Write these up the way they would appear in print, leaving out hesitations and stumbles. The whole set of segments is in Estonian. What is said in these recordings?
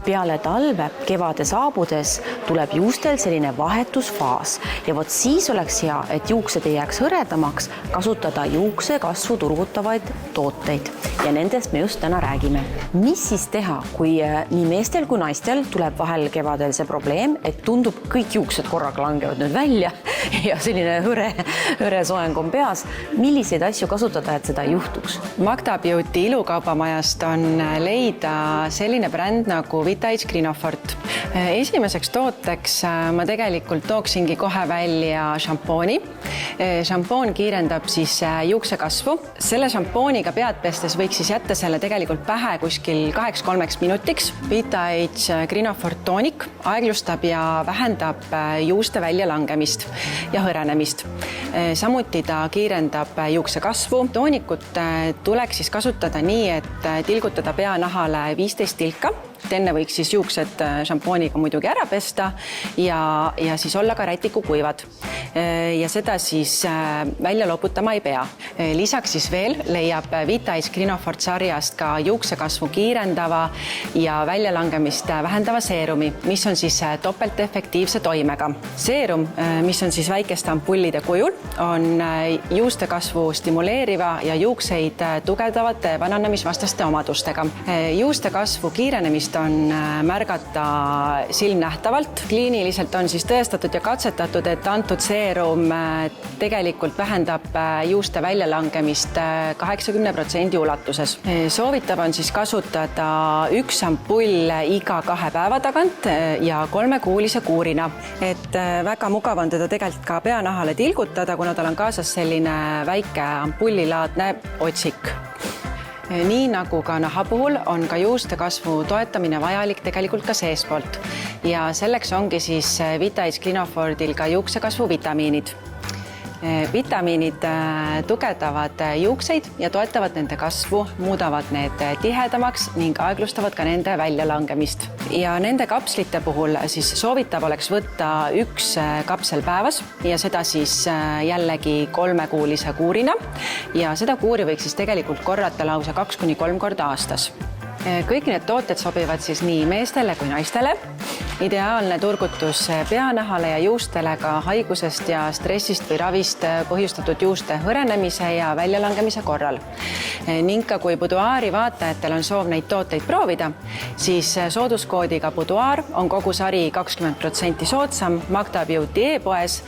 Peale talve, kevade saabudes tuleb juustel selline vahetusfaas ja vot siis oleks hea, et juuksed ei jääks hõredamaks, kasutada juukse kasvu turgutavaid tooteid ja nendest me just täna räägime. Mis siis teha, kui nii meestel kui naistel tuleb vahel kevadel see probleem, et tundub kõik juuksed korraga langevad nüüd välja ja selline hõre soeng on peas. Milliseid asju kasutada, et seda ei juhtuks? Magda Beauty ilukaubamajast on leida selline bränd nagu Vitaage Crinofort. Esimeseks tooteks ma tegelikult tooksingi kohe välja šampooni. Šampoon kiirendab siis juukse kasvu. Selle šampooniga pead pestes võiks siis jätta selle tegelikult pähe kuskil 2-3 minutiks. Vitaage Crinofort toonik aeglustab ja vähendab juuste väljalangemist ja hõrenemist. Samuti ta kiirendab juukse kasvu. Toonikut tuleks siis kasutada nii, et tilgutada peanahale 15 tilka. Enne võiks siis juuksed šampooniga muidugi ära pesta ja siis olla ka rätiku kuivad. Ja seda siis välja loputama ei pea. Lisaks siis veel leiab Vitaage Crinofort sarjast ka juuksekasvu kiirendava ja väljalangemist vähendava seerumi, mis on siis topeltefektiivse toimega. Seerum, mis on siis väikeste ampullide kujul, on juuste kasvu stimuleeriva ja juukseid tugevdavate vananemisvastaste omadustega. Juuste kasvu kiirenemist on märgata silmnähtavalt. Kliiniliselt on siis tõestatud ja katsetatud, et antud seerum tegelikult vähendab juuste väljalangemist 80% ulatuses. Soovitav on siis kasutada 1 ampull iga 2 päeva tagant ja 3-kuulise kuurina. Et väga mugav on teda tegelikult ka peanahale tilgutada, kuna tal on kaasas selline väike ampullilaadne otsik. Nii nagu ka naha puhul on ka juuste kasvu toetamine vajalik tegelikult ka seespoolt ja selleks ongi siis Vitaage Crinofortil ka juuksekasvu vitamiinid. Vitamiinid tugevdavad juukseid ja toetavad nende kasvu, muudavad need tihedamaks ning aeglustavad ka nende väljalangemist. Ja nende kapslite puhul siis soovitav oleks võtta 1 kapsel päevas ja seda siis jällegi 3-kuulise kuurina ja seda kuuri võiks siis tegelikult korrata lausa 2-3 korda aastas. Kõik need tooted sobivad siis nii meestele kui naistele. Ideaalne turgutus peanahale ja juustele ka haigusest ja stressist või ravist põhjustatud juuste hõrenemise ja väljalangemise korral. Ning ka kui Boudoiri vaatajatel on soov neid tooteid proovida, siis sooduskoodiga Boudoir on kogu sari 20% soodsam Magda Beauty e-poes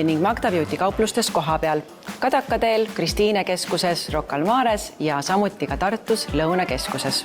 ning Magda Beauty kauplustes koha peal. Kadakateel, Kristiine keskuses, Rocca al Mares ja samuti ka Tartus Lõunakeskuses.